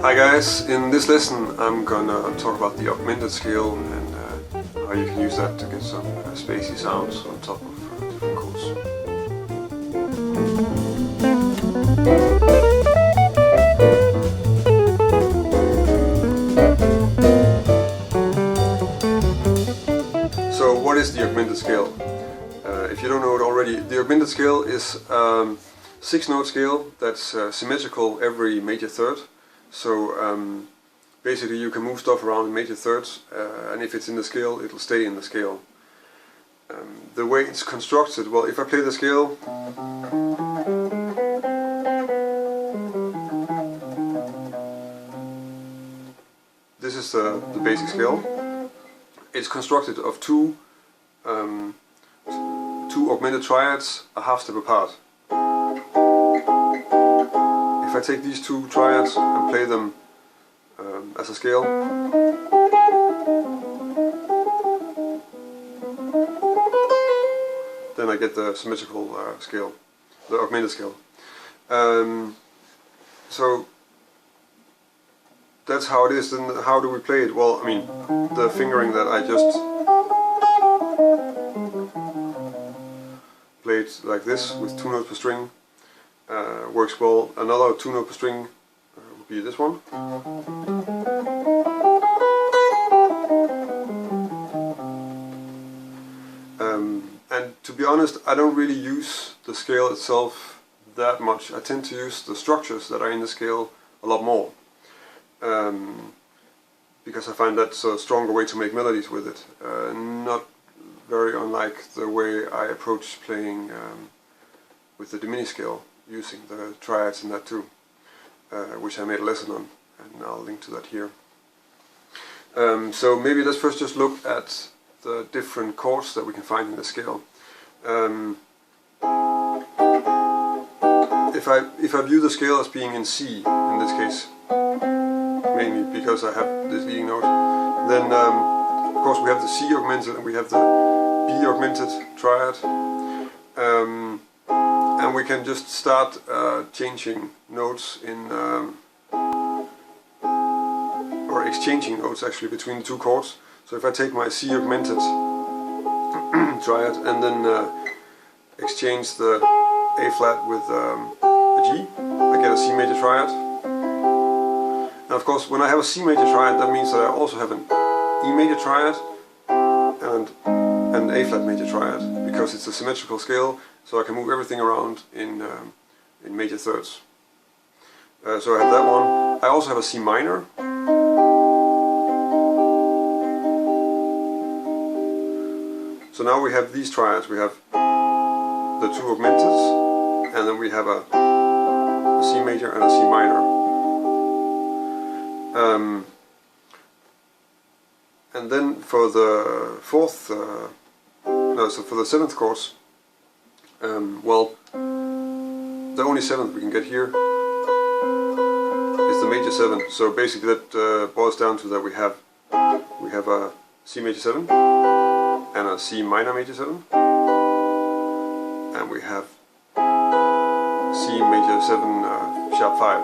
Hi guys, in this lesson I'm gonna talk about the augmented scale and how you can use that to get some spacey sounds on top of different chords. So what is the augmented scale? If you don't know it already, the augmented scale is a 6-note scale that's symmetrical every major third. So basically you can move stuff around in major thirds, and if it's in the scale, it'll stay in the scale. The way it's constructed, well, if I play the scale, this is the basic scale. It's constructed of two augmented triads a half step apart. If I take these two triads and play them as a scale, then I get the symmetrical scale, the augmented scale. So that's how it is. Then how do we play it? Well, I mean, the fingering that I just played like this with 2 notes per string works well. Another 2 note per string would be this one. And to be honest, I don't really use the scale itself that much. I tend to use the structures that are in the scale a lot more, because I find that's a stronger way to make melodies with it. Not very unlike the way I approach playing with the diminished scale, using the triads in that too, which I made a lesson on, and I'll link to that here. So maybe let's first just look at the different chords that we can find in the scale. If I view the scale as being in C in this case, mainly because I have this leading note, then of course we have the C augmented and we have the B augmented triad, and we can just start changing notes in or exchanging notes actually between the two chords. So if I take my C augmented triad and then exchange the A flat with a G, I get a C major triad. And of course, when I have a C major triad, that means that I also have an E major triad and an A flat major triad, because it's a symmetrical scale, so I can move everything around in major thirds. So I have that one. I also have a C minor. So now we have these triads. We have the two augmenteds, and then we have a C major and a C minor. And then for the fourth, so for the 7th chords, well, the only 7th we can get here is the major 7. So basically that boils down to that we have a C major 7 and a C minor major 7, and we have C major 7 sharp 5.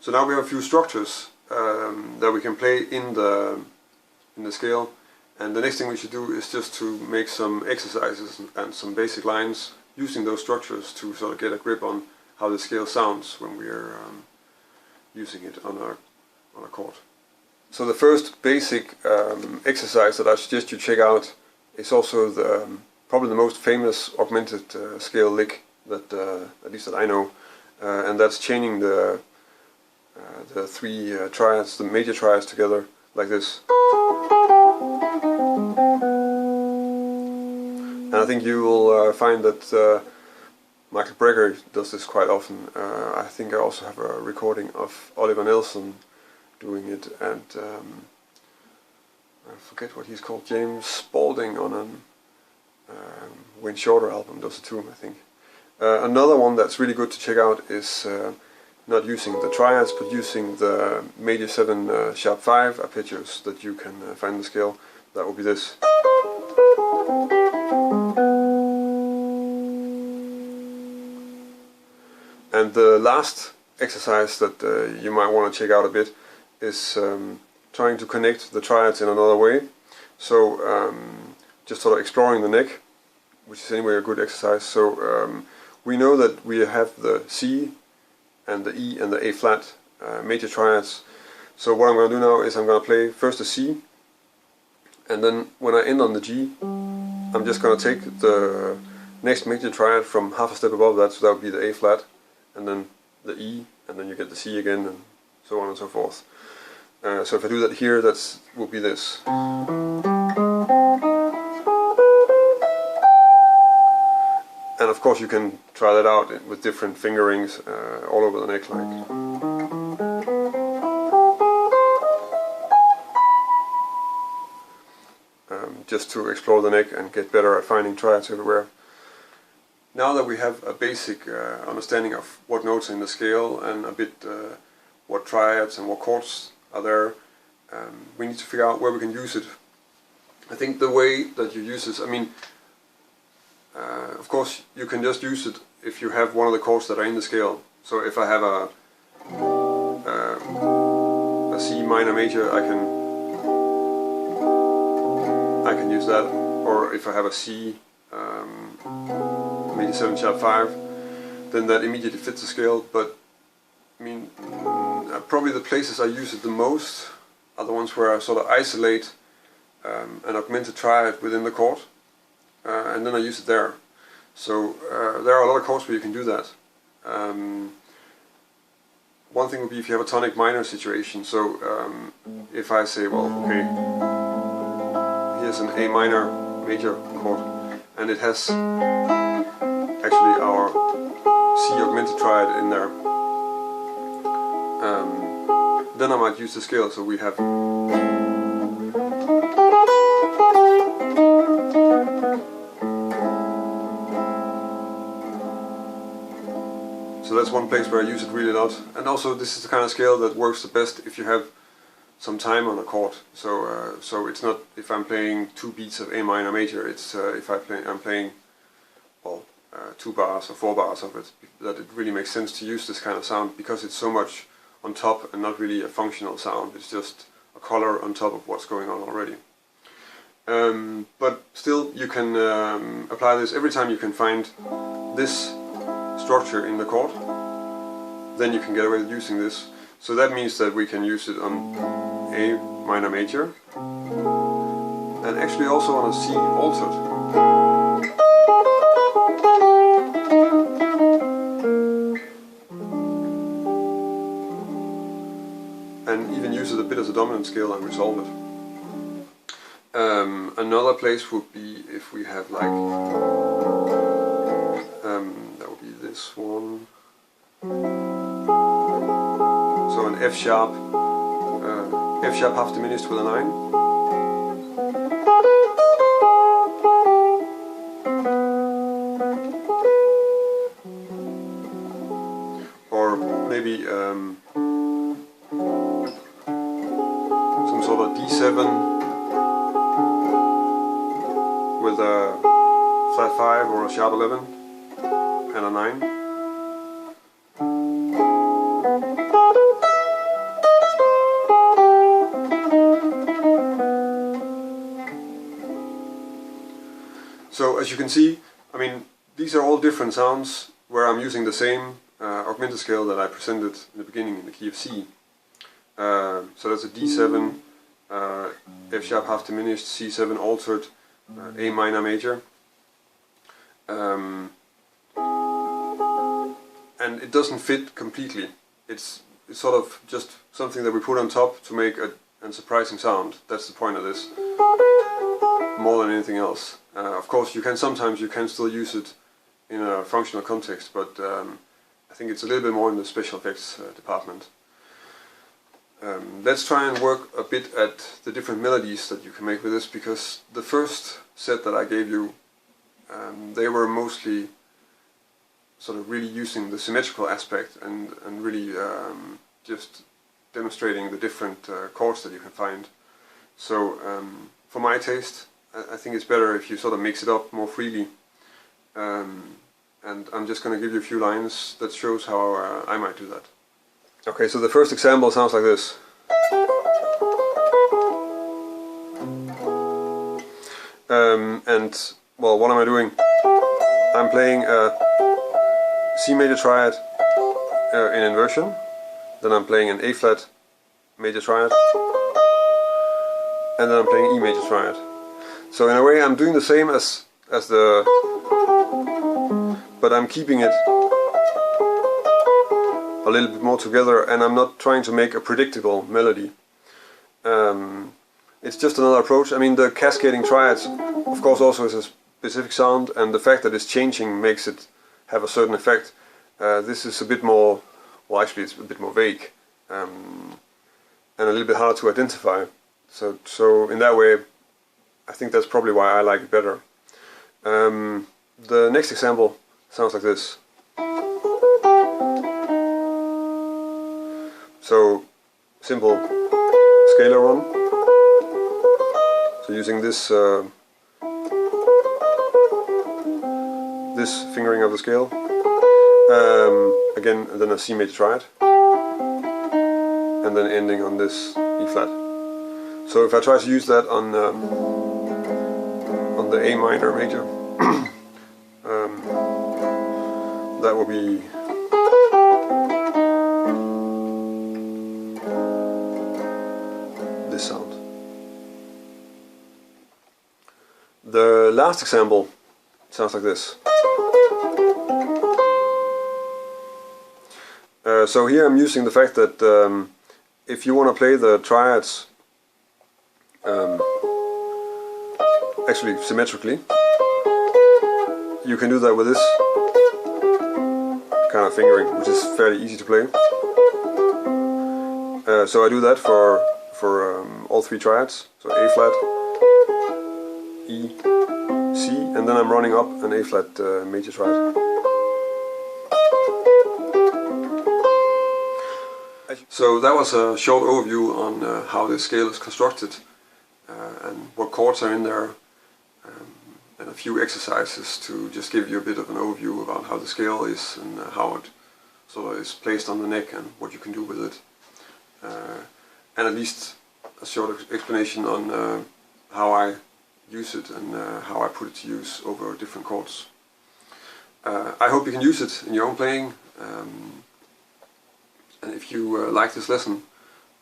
So now we have a few structures that we can play in the scale, and the next thing we should do is just to make some exercises and some basic lines using those structures to sort of get a grip on how the scale sounds when we're using it on a chord. So the first basic exercise that I suggest you check out is also probably the most famous augmented scale lick that at least that I know, and that's chaining the 3 triads, the major triads, together like this. And I think you will find that Michael Brecker does this quite often. I think I also have a recording of Oliver Nelson doing it, and I forget what he's called, James Spalding on a Wayne Shorter album does it too, I think. Another one that's really good to check out is not using the triads, but using the major 7 sharp 5 arpeggios that you can find in the scale. That would be this. And the last exercise that you might want to check out a bit is trying to connect the triads in another way. So just sort of exploring the neck, which is anyway a good exercise. So we know that we have the C and the E and the A flat major triads. So what I'm going to do now is I'm going to play first the C, and then when I end on the G, I'm just going to take the next major triad from half a step above that, so that would be the A flat, and then the E, and then you get the C again, and so on and so forth. So if I do that here, that will be this. And of course you can try that out with different fingerings all over the neck, like. Just to explore the neck and get better at finding triads everywhere. Now that we have a basic understanding of what notes are in the scale and a bit what triads and what chords are there, we need to figure out where we can use it. I think the way that you use this, I mean, of course you can just use it if you have one of the chords that are in the scale. So if I have a C minor major, I can use that, or if I have a C major 7 sharp 5, then that immediately fits the scale. But I mean, probably the places I use it the most are the ones where I sort of isolate an augmented triad within the chord, and then I use it there. So there are a lot of chords where you can do that. One thing would be if you have a tonic minor situation. So if I say, well, okay, here's an A minor major chord, and it has actually our C augmented triad in there. Then I might use the scale, so we have. So that's one place where I use it really a lot. And also this is the kind of scale that works the best if you have some time on a chord. So so it's not if I'm playing 2 beats of A minor major, it's if I'm playing, well, 2 bars or 4 bars of it, that it really makes sense to use this kind of sound, because it's so much on top and not really a functional sound. It's just a color on top of what's going on already. But still you can apply this every time you can find this structure in the chord, then you can get away with using this. So that means that we can use it on A minor major, and actually also on a C altered. And even use it a bit as a dominant scale and resolve it. Another place would be if we have like, that would be this one. So an F sharp half diminished with a 9. Or maybe some sort of D7 with a flat 5 or a sharp 11 and a 9. So as you can see, I mean, these are all different sounds where I'm using the same augmented scale that I presented in the beginning in the key of C. So that's a D7, F sharp half diminished, C7 altered, A minor major. And it doesn't fit completely. It's sort of just something that we put on top to make a surprising sound. That's the point of this, more than anything else. Of course, sometimes you can still use it in a functional context, but I think it's a little bit more in the special effects department. Let's try and work a bit at the different melodies that you can make with this, because the first set that I gave you, they were mostly sort of really using the symmetrical aspect and really just demonstrating the different chords that you can find. So for my taste, I think it's better if you sort of mix it up more freely, and and I'm just going to give you a few lines that shows how I might do that. Okay, so the first example sounds like this. And well, what am I doing? I'm playing a C major triad in inversion, then I'm playing an A flat major triad, and then I'm playing E major triad. So in a way I'm doing the same as the, but I'm keeping it a little bit more together, and I'm not trying to make a predictable melody. It's just another approach. I mean, the cascading triads of course also has a specific sound, and the fact that it's changing makes it have a certain effect. This is a bit more, well actually it's a bit more vague, and a little bit hard to identify. So in that way I think that's probably why I like it better. The next example sounds like this. So simple scalar one. So using this this fingering of the scale, again, and then a C major triad, and then ending on this E flat. So if I try to use that on the A minor major, that will be this sound. The last example sounds like this. So here I'm using the fact that if you want to play the triads actually symmetrically, you can do that with this kind of fingering, which is fairly easy to play. So I do that for all three triads. So A flat, E, C, and then I'm running up an A flat major triad. So that was a short overview on how this scale is constructed and what chords are in there, and a few exercises to just give you a bit of an overview about how the scale is and how it sort of is placed on the neck and what you can do with it, and at least a short explanation on how I use it and how I put it to use over different chords. I hope you can use it in your own playing. And if you like this lesson,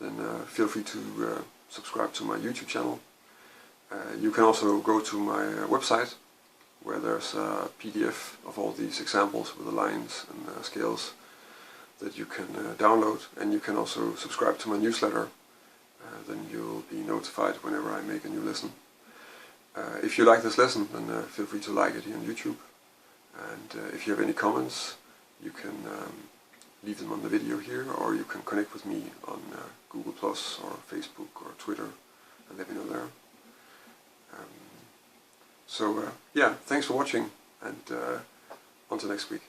then feel free to subscribe to my YouTube channel. You can also go to my website, where there's a PDF of all these examples with the lines and scales that you can download, and you can also subscribe to my newsletter. Then you'll be notified whenever I make a new lesson. If you like this lesson, then feel free to like it here on YouTube. And if you have any comments, you can leave them on the video here, or you can connect with me on Google Plus or Facebook or Twitter and let me know there. Yeah, thanks for watching, and until next week.